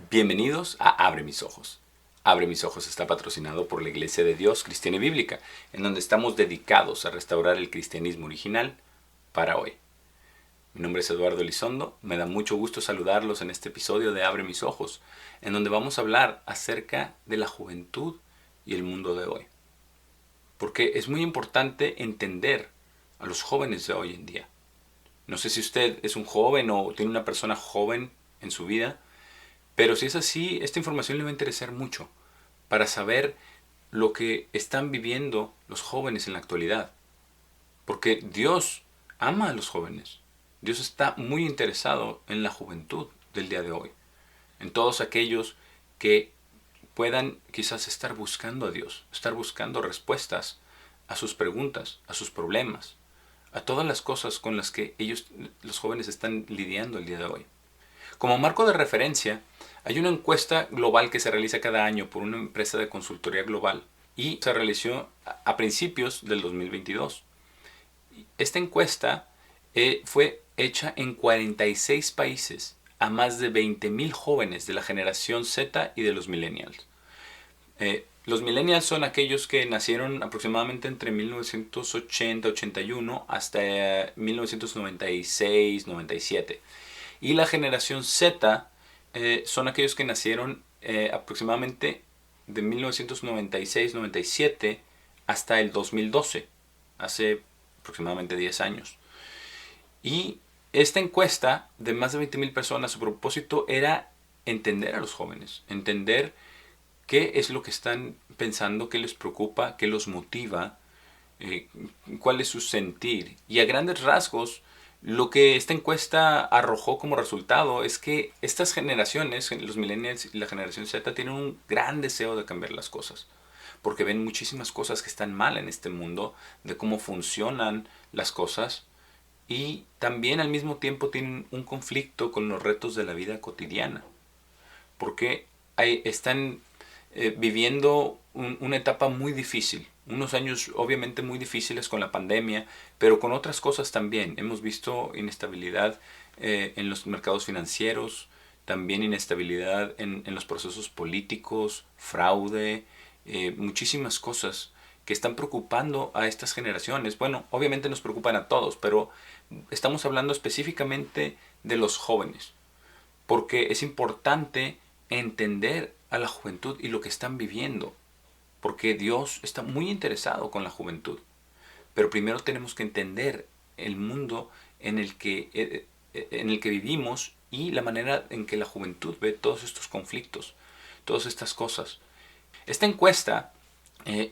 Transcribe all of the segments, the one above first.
Bienvenidos a Abre mis ojos. Abre mis ojos está patrocinado por la Iglesia de Dios Cristiana y Bíblica, en donde estamos dedicados a restaurar el cristianismo original para hoy. Mi nombre es Eduardo Elizondo, me da mucho gusto saludarlos en este episodio de Abre mis ojos, en donde vamos a hablar acerca de la juventud y el mundo de hoy. Porque es muy importante entender a los jóvenes de hoy en día. No sé si usted es un joven o tiene una persona joven en su vida, pero si es así, esta información le va a interesar mucho para saber lo que están viviendo los jóvenes en la actualidad. Porque Dios ama a los jóvenes. Dios está muy interesado en la juventud del día de hoy. En todos aquellos que puedan quizás estar buscando a Dios, estar buscando respuestas a sus preguntas, a sus problemas, a todas las cosas con las que ellos, los jóvenes, están lidiando el día de hoy. Como marco de referencia, hay una encuesta global que se realiza cada año por una empresa de consultoría global y se realizó a principios del 2022. Esta encuesta fue hecha en 46 países a más de 20,000 jóvenes de la generación Z y de los millennials. Los millennials son aquellos que nacieron aproximadamente entre 1980-81 hasta 1996-97. Y la generación Z son aquellos que nacieron aproximadamente de 1996-97 hasta el 2012, hace aproximadamente 10 años. Y esta encuesta de más de 20,000 personas, su propósito era entender a los jóvenes, entender qué es lo que están pensando, qué les preocupa, qué los motiva, cuál es su sentir. Y a grandes rasgos, lo que esta encuesta arrojó como resultado es que estas generaciones, los millennials y la generación Z, tienen un gran deseo de cambiar las cosas. Porque ven muchísimas cosas que están mal en este mundo, de cómo funcionan las cosas. Y también al mismo tiempo tienen un conflicto con los retos de la vida cotidiana. Porque están viviendo una etapa muy difícil. Unos años obviamente muy difíciles con la pandemia, pero con otras cosas también. Hemos visto inestabilidad en los mercados financieros, también inestabilidad en los procesos políticos, fraude, muchísimas cosas que están preocupando a estas generaciones. Bueno, obviamente nos preocupan a todos, pero estamos hablando específicamente de los jóvenes, porque es importante entender a la juventud y lo que están viviendo, porque Dios está muy interesado con la juventud. Pero primero tenemos que entender el mundo en el que vivimos y la manera en que la juventud ve todos estos conflictos, todas estas cosas. Esta encuesta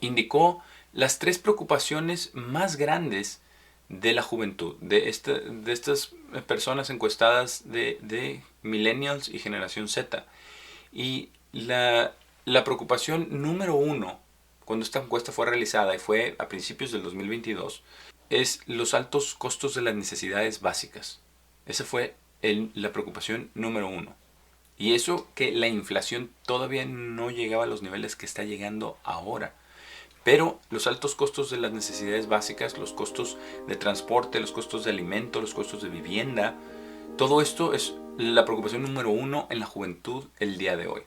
indicó las 3 preocupaciones más grandes de la juventud, de estas personas encuestadas de millennials y generación Z. Y la preocupación número 1, cuando esta encuesta fue realizada y fue a principios del 2022, es los altos costos de las necesidades básicas. Esa fue la preocupación número 1. Y eso que la inflación todavía no llegaba a los niveles que está llegando ahora. Pero los altos costos de las necesidades básicas, los costos de transporte, los costos de alimento, los costos de vivienda, todo esto es la preocupación número 1 en la juventud el día de hoy.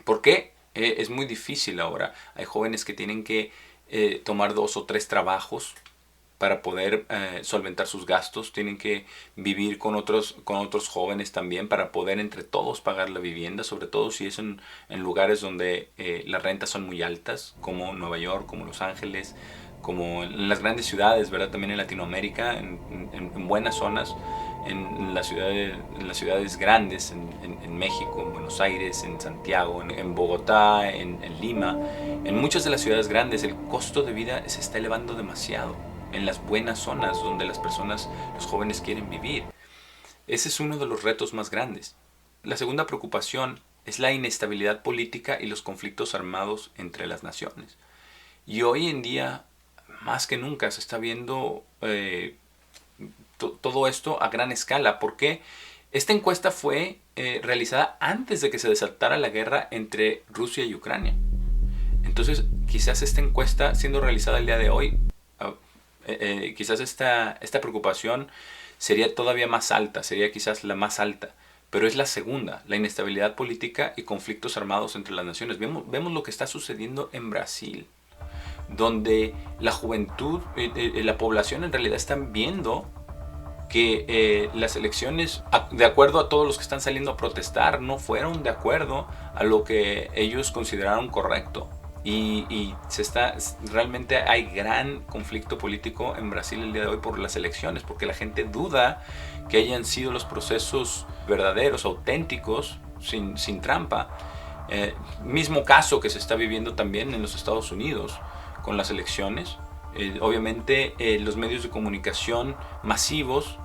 ¿Por qué? Es muy difícil ahora. Hay jóvenes que tienen que tomar 2 o 3 trabajos para poder solventar sus gastos. Tienen que vivir con otros jóvenes también para poder entre todos pagar la vivienda, sobre todo si es en lugares donde las rentas son muy altas, como Nueva York, como Los Ángeles, como en las grandes ciudades, ¿verdad? También en Latinoamérica, en buenas zonas, en las ciudades grandes, en México, en Buenos Aires, en Santiago, en Bogotá, en Lima. En muchas de las ciudades grandes el costo de vida se está elevando demasiado, en las buenas zonas donde las personas, los jóvenes quieren vivir. Ese es uno de los retos más grandes. La segunda preocupación es la inestabilidad política y los conflictos armados entre las naciones. Y hoy en día, más que nunca, se está viendo todo esto a gran escala. Porque esta encuesta fue realizada antes de que se desatara la guerra entre Rusia y Ucrania. Entonces, quizás esta encuesta siendo realizada el día de hoy, quizás esta preocupación sería todavía más alta, sería quizás la más alta. pero es la segunda, la inestabilidad política y conflictos armados entre las naciones. Vemos lo que está sucediendo en Brasil, donde la juventud, la población en realidad están viendo que las elecciones, de acuerdo a todos los que están saliendo a protestar, no fueron de acuerdo a lo que ellos consideraron correcto. Y realmente hay gran conflicto político en Brasil el día de hoy por las elecciones, porque la gente duda que hayan sido los procesos verdaderos, auténticos, sin trampa. Mismo caso que se está viviendo también en los Estados Unidos con las elecciones. Obviamente los medios de comunicación masivos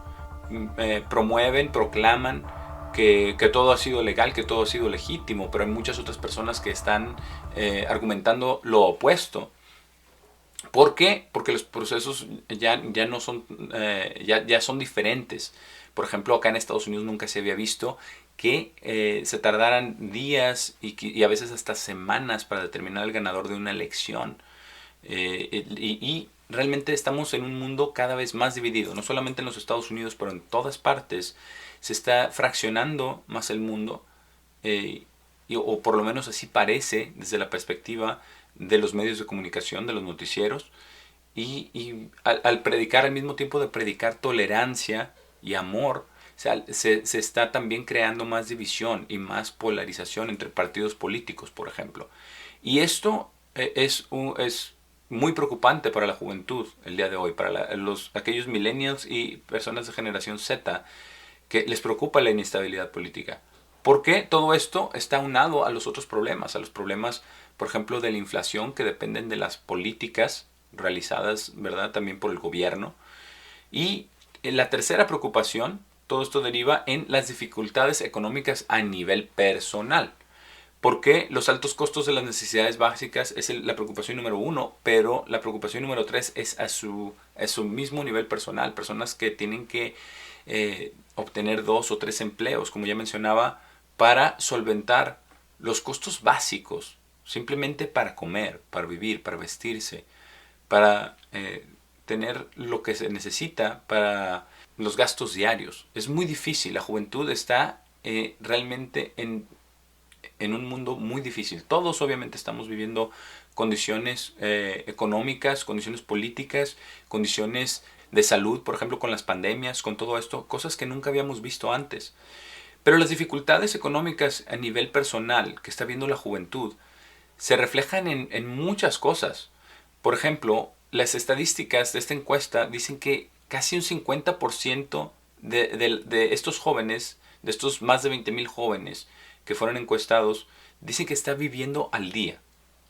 promueven, proclaman que todo ha sido legal, que todo ha sido legítimo, pero hay muchas otras personas que están argumentando lo opuesto. ¿Por qué? Porque los procesos ya no son, ya son diferentes. Por ejemplo, acá en Estados Unidos nunca se había visto que se tardaran días y a veces hasta semanas para determinar el ganador de una elección. Y realmente estamos en un mundo cada vez más dividido, no solamente en los Estados Unidos, pero en todas partes se está fraccionando más el mundo, o por lo menos así parece desde la perspectiva de los medios de comunicación, de los noticieros, y al predicar, al mismo tiempo de predicar tolerancia y amor, se está también creando más división y más polarización entre partidos políticos, por ejemplo. Y esto es muy preocupante para la juventud el día de hoy, para aquellos millennials y personas de generación Z que les preocupa la inestabilidad política. Porque todo esto está aunado a los otros problemas, a los problemas, por ejemplo, de la inflación, que dependen de las políticas realizadas, ¿verdad?, también por el gobierno. Y la tercera preocupación, todo esto deriva en las dificultades económicas a nivel personal. Porque los altos costos de las necesidades básicas es la preocupación número 1, pero la preocupación número 3 es a su mismo nivel personal. Personas que tienen que obtener 2 o 3 empleos, como ya mencionaba, para solventar los costos básicos, simplemente para comer, para vivir, para vestirse, para tener lo que se necesita para los gastos diarios. Es muy difícil, la juventud está realmente en un mundo muy difícil. Todos obviamente estamos viviendo condiciones económicas, condiciones políticas, condiciones de salud, por ejemplo con las pandemias, con todo esto, cosas que nunca habíamos visto antes. Pero las dificultades económicas a nivel personal que está viendo la juventud se reflejan en muchas cosas. Por ejemplo, las estadísticas de esta encuesta dicen que casi un 50% de estos jóvenes, de estos más de 20,000 jóvenes que fueron encuestados, dicen que están viviendo al día.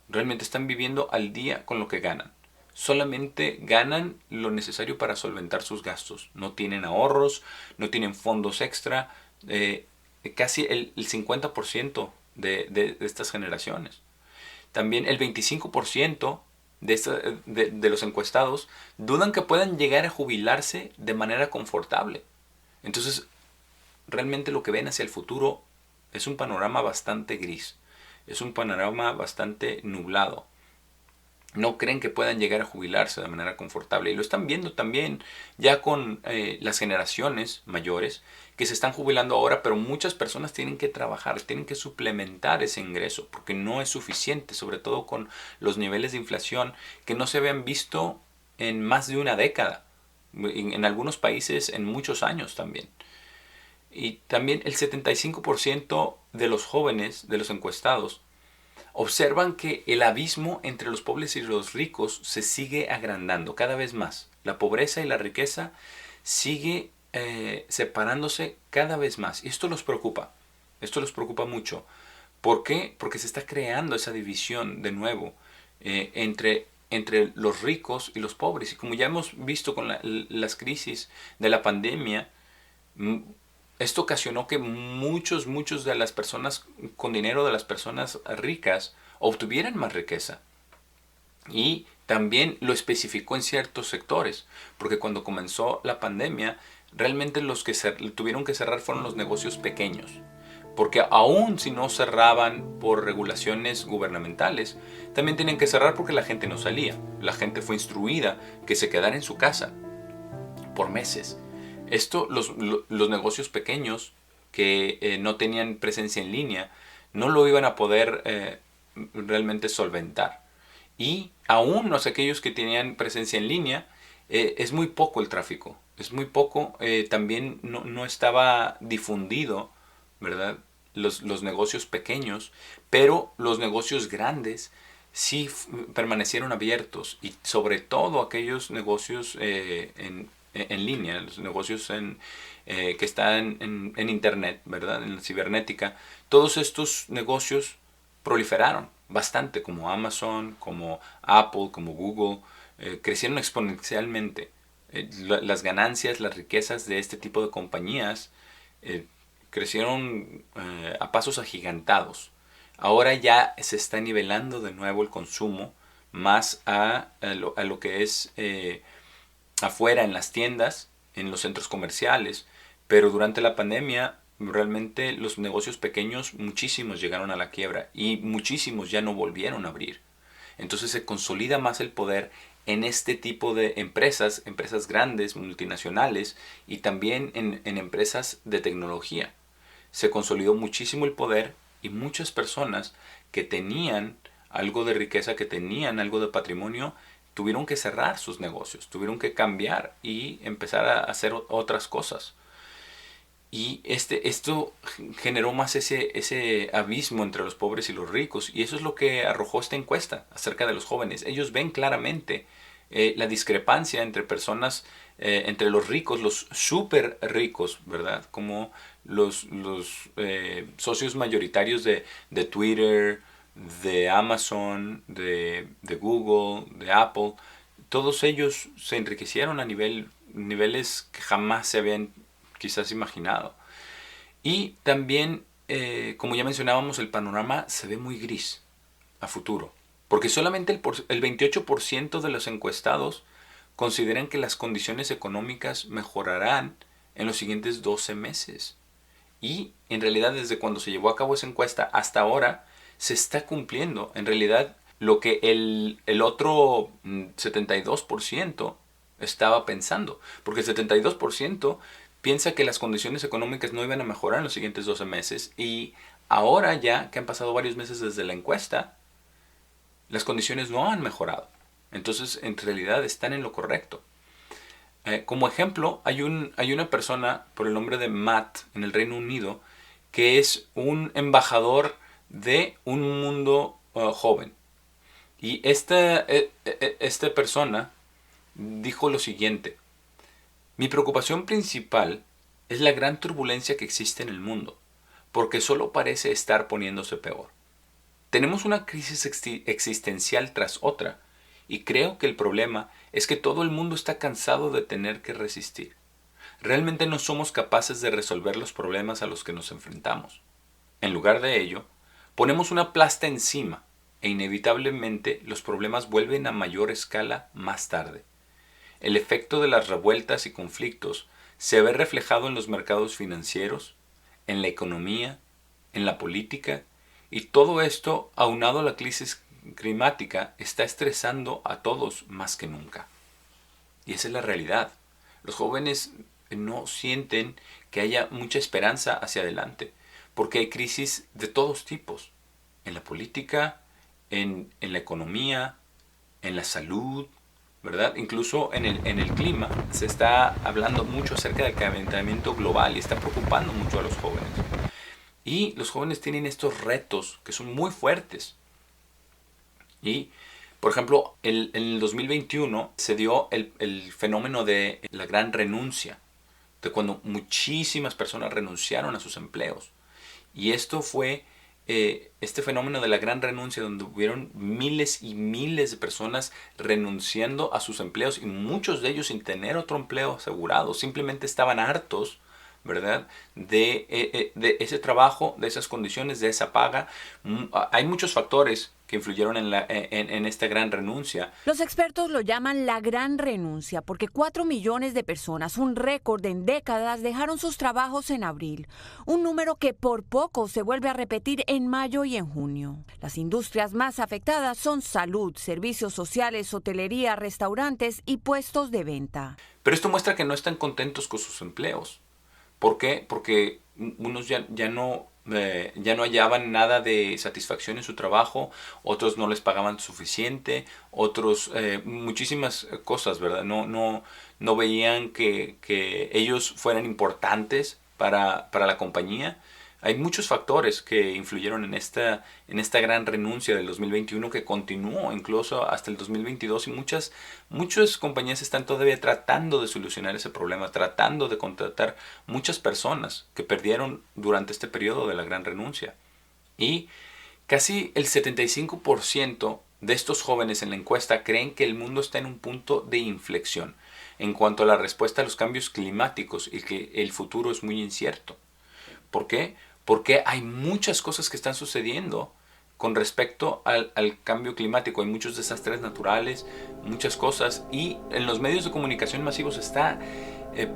Realmente están viviendo al día con lo que ganan. Solamente ganan lo necesario para solventar sus gastos. No tienen ahorros, no tienen fondos extra. Casi el 50% de estas generaciones. También el 25% de los encuestados dudan que puedan llegar a jubilarse de manera confortable. Entonces, realmente lo que ven hacia el futuro es un panorama bastante gris, es un panorama bastante nublado. No creen que puedan llegar a jubilarse de manera confortable. Y lo están viendo también ya con las generaciones mayores que se están jubilando ahora, pero muchas personas tienen que trabajar, tienen que suplementar ese ingreso porque no es suficiente, sobre todo con los niveles de inflación que no se habían visto en más de una década. En algunos países en muchos años también. Y también el 75% de los jóvenes, de los encuestados, observan que el abismo entre los pobres y los ricos se sigue agrandando cada vez más. La pobreza y la riqueza sigue separándose cada vez más. Y esto los preocupa. Esto los preocupa mucho. ¿Por qué? Porque se está creando esa división de nuevo entre los ricos y los pobres. Y como ya hemos visto con las crisis de la pandemia, esto ocasionó que muchos de las personas con dinero, de las personas ricas, obtuvieran más riqueza. Y también lo especificó en ciertos sectores, porque cuando comenzó la pandemia, realmente los que tuvieron que cerrar fueron los negocios pequeños. Porque aún si no cerraban por regulaciones gubernamentales, también tenían que cerrar porque la gente no salía. La gente fue instruida que se quedara en su casa por meses. Esto, los negocios pequeños que no tenían presencia en línea, no lo iban a poder realmente solventar. Y aún los aquellos que tenían presencia en línea, es muy poco el tráfico, es muy poco, también no estaba difundido, ¿verdad? Los negocios pequeños, pero los negocios grandes sí permanecieron abiertos, y sobre todo aquellos negocios en línea, los negocios que están en internet, ¿verdad? En la cibernética, todos estos negocios proliferaron bastante, como Amazon, como Apple, como Google, crecieron exponencialmente. Las ganancias, las riquezas de este tipo de compañías crecieron a pasos agigantados. Ahora ya se está nivelando de nuevo el consumo más a lo que es afuera en las tiendas, en los centros comerciales, pero durante la pandemia realmente los negocios pequeños, muchísimos llegaron a la quiebra y muchísimos ya no volvieron a abrir. Entonces se consolida más el poder en este tipo de empresas, empresas grandes, multinacionales, y también en empresas de tecnología. Se consolidó muchísimo el poder, y muchas personas que tenían algo de riqueza, que tenían algo de patrimonio, tuvieron que cerrar sus negocios, tuvieron que cambiar y empezar a hacer otras cosas. Y esto generó más ese abismo entre los pobres y los ricos. Y eso es lo que arrojó esta encuesta acerca de los jóvenes. Ellos ven claramente la discrepancia entre personas, entre los ricos, los súper ricos, ¿verdad? Como los socios mayoritarios de Twitter, de Amazon, de Google, de Apple. Todos ellos se enriquecieron a niveles que jamás se habían quizás imaginado. Y también, como ya mencionábamos, el panorama se ve muy gris a futuro, porque solamente el 28% de los encuestados consideran que las condiciones económicas mejorarán en los siguientes 12 meses. Y en realidad, desde cuando se llevó a cabo esa encuesta hasta ahora, se está cumpliendo. En realidad, lo que el otro 72% estaba pensando, porque el 72% piensa que las condiciones económicas no iban a mejorar en los siguientes 12 meses, y ahora ya que han pasado varios meses desde la encuesta, las condiciones no han mejorado. Entonces, en realidad están en lo correcto. Como ejemplo, hay una persona por el nombre de Matt en el Reino Unido, que es un embajador de un mundo joven. Y esta persona dijo lo siguiente: mi preocupación principal es la gran turbulencia que existe en el mundo, porque solo parece estar poniéndose peor. Tenemos una crisis existencial tras otra, y creo que el problema es que todo el mundo está cansado de tener que resistir. Realmente no somos capaces de resolver los problemas a los que nos enfrentamos. En lugar de ello, ponemos una plasta encima, e inevitablemente los problemas vuelven a mayor escala más tarde. El efecto de las revueltas y conflictos se ve reflejado en los mercados financieros, en la economía, en la política, y todo esto, aunado a la crisis climática, está estresando a todos más que nunca. Y esa es la realidad. Los jóvenes no sienten que haya mucha esperanza hacia adelante, porque hay crisis de todos tipos, en la política, en la economía, en la salud, ¿verdad? Incluso en el clima se está hablando mucho acerca del calentamiento global y está preocupando mucho a los jóvenes. Y los jóvenes tienen estos retos que son muy fuertes. Y, por ejemplo, en el 2021 se dio el fenómeno de la gran renuncia, de cuando muchísimas personas renunciaron a sus empleos. Y esto fue este fenómeno de la gran renuncia, donde hubieron miles y miles de personas renunciando a sus empleos, y muchos de ellos sin tener otro empleo asegurado. Simplemente estaban hartos, ¿verdad?, de ese trabajo, de esas condiciones, de esa paga. Hay muchos factores que influyeron en esta gran renuncia. Los expertos lo llaman la gran renuncia porque 4 millones de personas, un récord en décadas, dejaron sus trabajos en abril, un número que por poco se vuelve a repetir en mayo y en junio. Las industrias más afectadas son salud, servicios sociales, hotelería, restaurantes y puestos de venta. Pero esto muestra que no están contentos con sus empleos. ¿Por qué? Porque unos ya no hallaban nada de satisfacción en su trabajo, otros no les pagaban suficiente, otros muchísimas cosas, ¿verdad? No veían que ellos fueran importantes para la compañía. Hay muchos factores que influyeron en esta gran renuncia del 2021 que continuó incluso hasta el 2022 y muchas compañías están todavía tratando de solucionar ese problema, tratando de contratar muchas personas que perdieron durante este periodo de la gran renuncia. Y casi el 75% de estos jóvenes en la encuesta creen que el mundo está en un punto de inflexión en cuanto a la respuesta a los cambios climáticos y que el futuro es muy incierto. ¿Por qué? Porque hay muchas cosas que están sucediendo con respecto al cambio climático. Hay muchos desastres naturales, muchas cosas, y en los medios de comunicación masivos está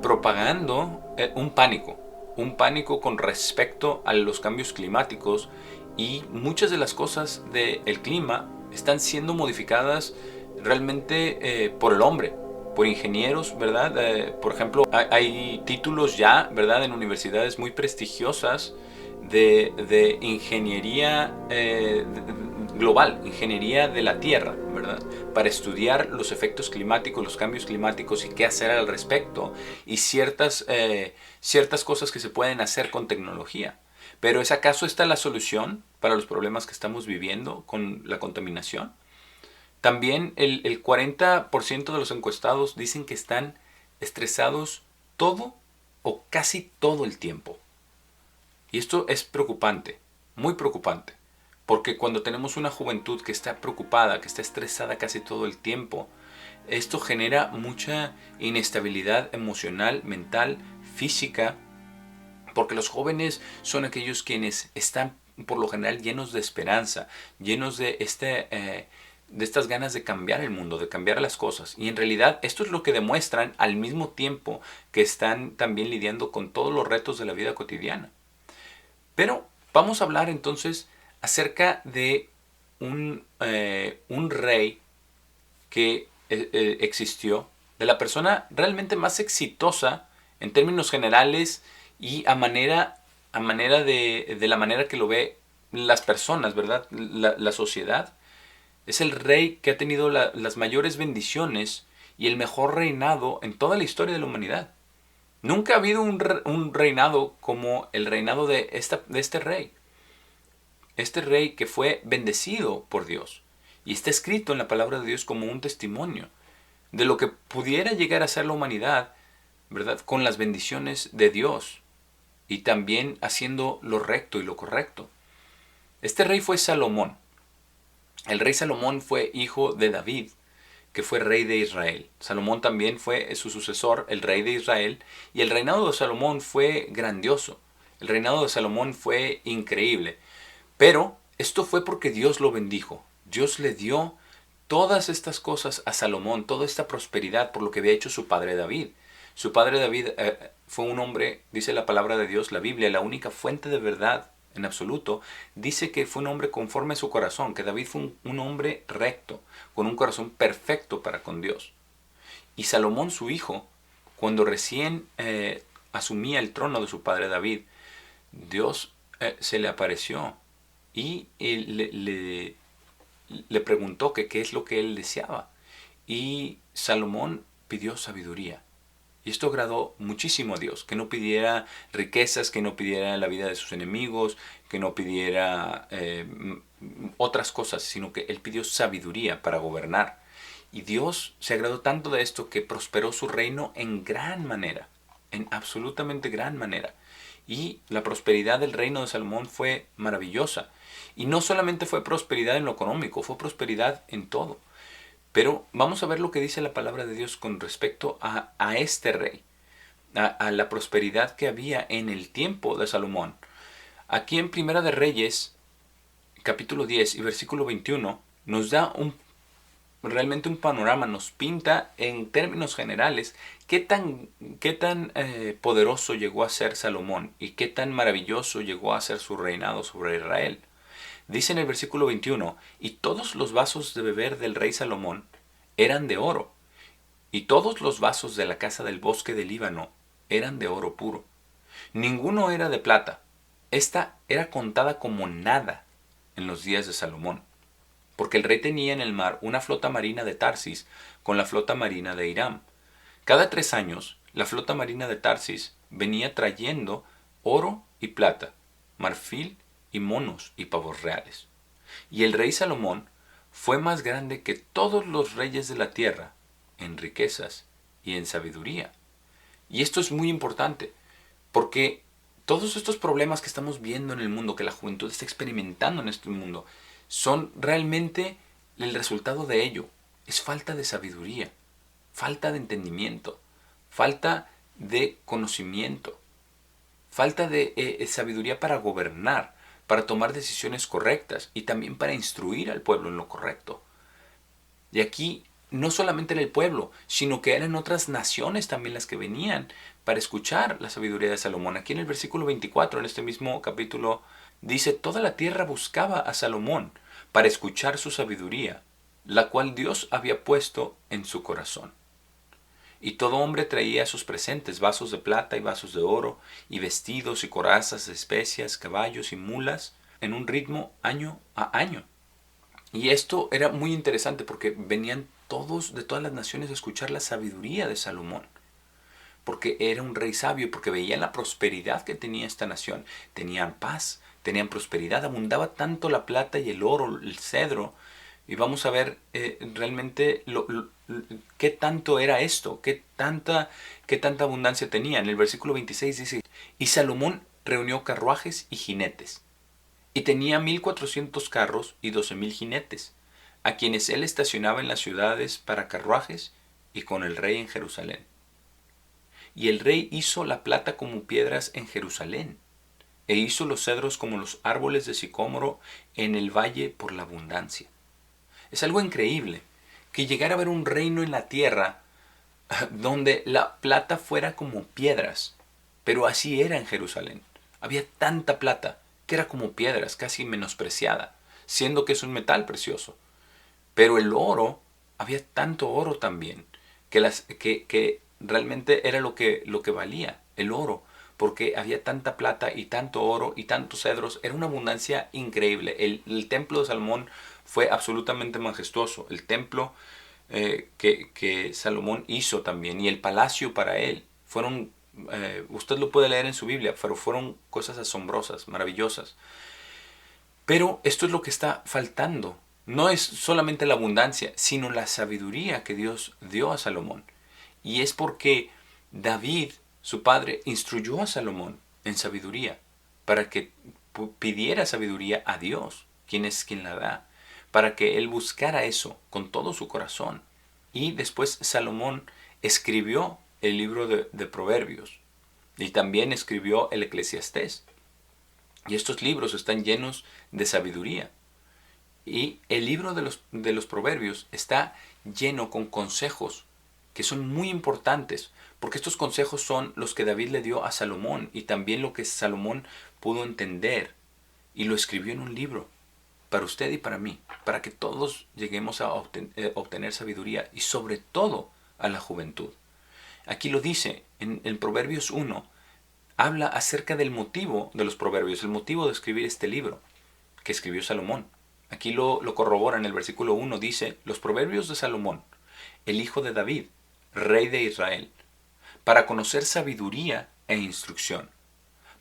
propagando un pánico con respecto a los cambios climáticos, y muchas de las cosas del clima están siendo modificadas realmente por el hombre, por ingenieros, ¿verdad? Por ejemplo, hay títulos ya, ¿verdad?, en universidades muy prestigiosas de ingeniería global, ingeniería de la Tierra, ¿verdad?, para estudiar los efectos climáticos, los cambios climáticos y qué hacer al respecto, y ciertas cosas que se pueden hacer con tecnología. Pero ¿es acaso esta la solución para los problemas que estamos viviendo con la contaminación? También el 40% de los encuestados dicen que están estresados todo o casi todo el tiempo. Y esto es preocupante, muy preocupante, porque cuando tenemos una juventud que está preocupada, que está estresada casi todo el tiempo, esto genera mucha inestabilidad emocional, mental, física, porque los jóvenes son aquellos quienes están por lo general llenos de esperanza, llenos de estas ganas de cambiar el mundo, de cambiar las cosas. Y en realidad esto es lo que demuestran al mismo tiempo que están también lidiando con todos los retos de la vida cotidiana. Pero vamos a hablar entonces acerca de un rey que existió, de la persona realmente más exitosa en términos generales y a manera de la manera que lo ve las personas, ¿verdad? La sociedad. Es el rey que ha tenido las mayores bendiciones y el mejor reinado en toda la historia de la humanidad. Nunca ha habido un reinado como el reinado de este rey. Este rey que fue bendecido por Dios. Y está escrito en la palabra de Dios como un testimonio de lo que pudiera llegar a ser la humanidad, ¿verdad?, con las bendiciones de Dios y también haciendo lo recto y lo correcto. Este rey fue Salomón. El rey Salomón fue hijo de David, que fue rey de Israel. Salomón también fue su sucesor, el rey de Israel, y el reinado de Salomón fue grandioso. El reinado de Salomón fue increíble. Pero esto fue porque Dios lo bendijo. Dios le dio todas estas cosas a Salomón, toda esta prosperidad por lo que había hecho su padre David. Su padre David fue un hombre, dice la palabra de Dios, la Biblia, la única fuente de verdad en absoluto, dice que fue un hombre conforme a su corazón, que David fue un hombre recto, con un corazón perfecto para con Dios. Y Salomón, su hijo, cuando recién asumía el trono de su padre David, Dios se le apareció y le preguntó que qué es lo que él deseaba. Y Salomón pidió sabiduría. Y esto agradó muchísimo a Dios, que no pidiera riquezas, que no pidiera la vida de sus enemigos, que no pidiera otras cosas, sino que él pidió sabiduría para gobernar. Y Dios se agradó tanto de esto que prosperó su reino en gran manera, en absolutamente gran manera. Y la prosperidad del reino de Salomón fue maravillosa. Y no solamente fue prosperidad en lo económico, fue prosperidad en todo. Pero vamos a ver lo que dice la palabra de Dios con respecto a este rey, a la prosperidad que había en el tiempo de Salomón. Aquí en Primera de Reyes, capítulo 10 y versículo 21, nos da realmente un panorama, nos pinta en términos generales qué tan poderoso llegó a ser Salomón y qué tan maravilloso llegó a ser su reinado sobre Israel. Dice en el versículo 21, y todos los vasos de beber del rey Salomón eran de oro, y todos los vasos de la casa del bosque del Líbano eran de oro puro. Ninguno era de plata. Esta era contada como nada en los días de Salomón, porque el rey tenía en el mar una flota marina de Tarsis con la flota marina de Hiram. Cada 3 años, la flota marina de Tarsis venía trayendo oro y plata, marfil y monos y pavos reales. Y el rey Salomón fue más grande que todos los reyes de la tierra en riquezas y en sabiduría. Y esto es muy importante, porque todos estos problemas que estamos viendo en el mundo, que la juventud está experimentando en este mundo, son realmente el resultado de ello. Es falta de sabiduría, falta de entendimiento, falta de conocimiento, falta de sabiduría para gobernar, para tomar decisiones correctas y también para instruir al pueblo en lo correcto. Y aquí no solamente era el pueblo, sino que eran otras naciones también las que venían para escuchar la sabiduría de Salomón. Aquí en el versículo 24, en este mismo capítulo, dice: toda la tierra buscaba a Salomón para escuchar su sabiduría, la cual Dios había puesto en su corazón. Y todo hombre traía sus presentes, vasos de plata y vasos de oro, y vestidos y corazas de especias, caballos y mulas, en un ritmo año a año. Y esto era muy interesante porque venían todos de todas las naciones a escuchar la sabiduría de Salomón, porque era un rey sabio, porque veían la prosperidad que tenía esta nación. Tenían paz, tenían prosperidad, abundaba tanto la plata y el oro, el cedro. Y vamos a ver realmente qué tanto era esto, qué tanta abundancia tenía. En el versículo 26 dice: y Salomón reunió carruajes y jinetes, y tenía 1400 carros y 12,000 jinetes, a quienes él estacionaba en las ciudades para carruajes y con el rey en Jerusalén. Y el rey hizo la plata como piedras en Jerusalén, e hizo los cedros como los árboles de sicómoro en el valle por la abundancia. Es algo increíble que llegara a haber un reino en la tierra donde la plata fuera como piedras, pero así era en Jerusalén. Había tanta plata que era como piedras, casi menospreciada, siendo que es un metal precioso. Pero el oro, había tanto oro también, que realmente era lo que valía, el oro, porque había tanta plata y tanto oro y tantos cedros. Era una abundancia increíble. El templo de Salomón fue absolutamente majestuoso. El templo que Salomón hizo también, y el palacio para él, fueron, usted lo puede leer en su Biblia, pero fueron cosas asombrosas, maravillosas. Pero esto es lo que está faltando. No es solamente la abundancia, sino la sabiduría que Dios dio a Salomón. Y es porque David, su padre, instruyó a Salomón en sabiduría, para que pidiera sabiduría a Dios, quien es quien la da, para que él buscara eso con todo su corazón. Y después Salomón escribió el libro de Proverbios, y también escribió el Eclesiastés. Y estos libros están llenos de sabiduría. Y el libro de los Proverbios está lleno con consejos que son muy importantes, porque estos consejos son los que David le dio a Salomón, y también lo que Salomón pudo entender y lo escribió en un libro para usted y para mí, para que todos lleguemos a obtener sabiduría, y sobre todo a la juventud. Aquí lo dice en Proverbios 1, habla acerca del motivo de los proverbios, el motivo de escribir este libro que escribió Salomón. Aquí lo corrobora en el versículo 1, dice: los proverbios de Salomón, el hijo de David, rey de Israel, para conocer sabiduría e instrucción,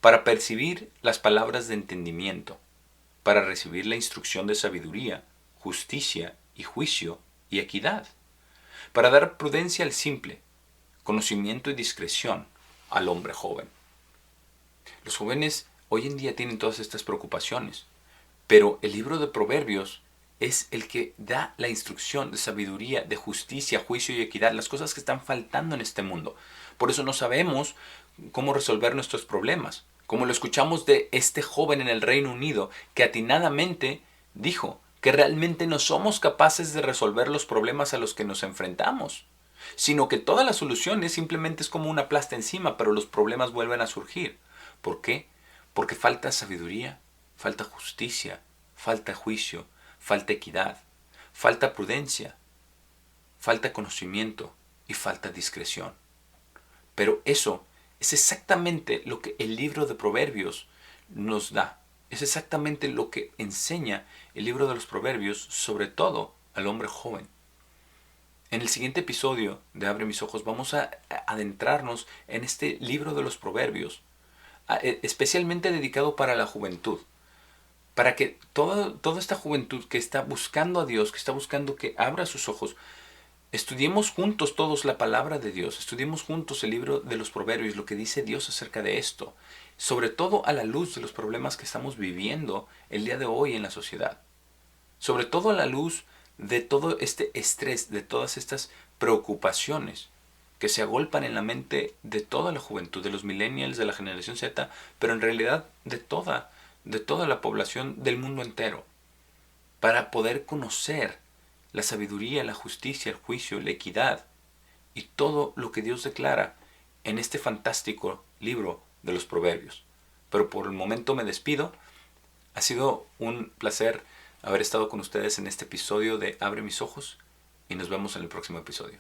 para percibir las palabras de entendimiento, para recibir la instrucción de sabiduría, justicia y juicio y equidad, para dar prudencia al simple, conocimiento y discreción al hombre joven. Los jóvenes hoy en día tienen todas estas preocupaciones, pero el libro de Proverbios es el que da la instrucción de sabiduría, de justicia, juicio y equidad, las cosas que están faltando en este mundo. Por eso no sabemos cómo resolver nuestros problemas, como lo escuchamos de este joven en el Reino Unido, que atinadamente dijo que realmente no somos capaces de resolver los problemas a los que nos enfrentamos, sino que todas las soluciones simplemente es como una plasta encima, pero los problemas vuelven a surgir. ¿Por qué? Porque falta sabiduría, falta justicia, falta juicio, falta equidad, falta prudencia, falta conocimiento y falta discreción. Pero eso es exactamente lo que el libro de Proverbios nos da. Es exactamente lo que enseña el libro de los Proverbios, sobre todo al hombre joven. En el siguiente episodio de Abre mis ojos vamos a adentrarnos en este libro de los Proverbios, especialmente dedicado para la juventud. Para que toda esta juventud que está buscando a Dios, que está buscando que abra sus ojos, estudiemos juntos todos la palabra de Dios, estudiemos juntos el libro de los Proverbios, lo que dice Dios acerca de esto, sobre todo a la luz de los problemas que estamos viviendo el día de hoy en la sociedad, sobre todo a la luz de todo este estrés, de todas estas preocupaciones que se agolpan en la mente de toda la juventud, de los millennials, de la generación Z, pero en realidad de toda la población del mundo entero, para poder conocer la sabiduría, la justicia, el juicio, la equidad y todo lo que Dios declara en este fantástico libro de los Proverbios. Pero por el momento me despido. Ha sido un placer haber estado con ustedes en este episodio de Abre mis ojos y nos vemos en el próximo episodio.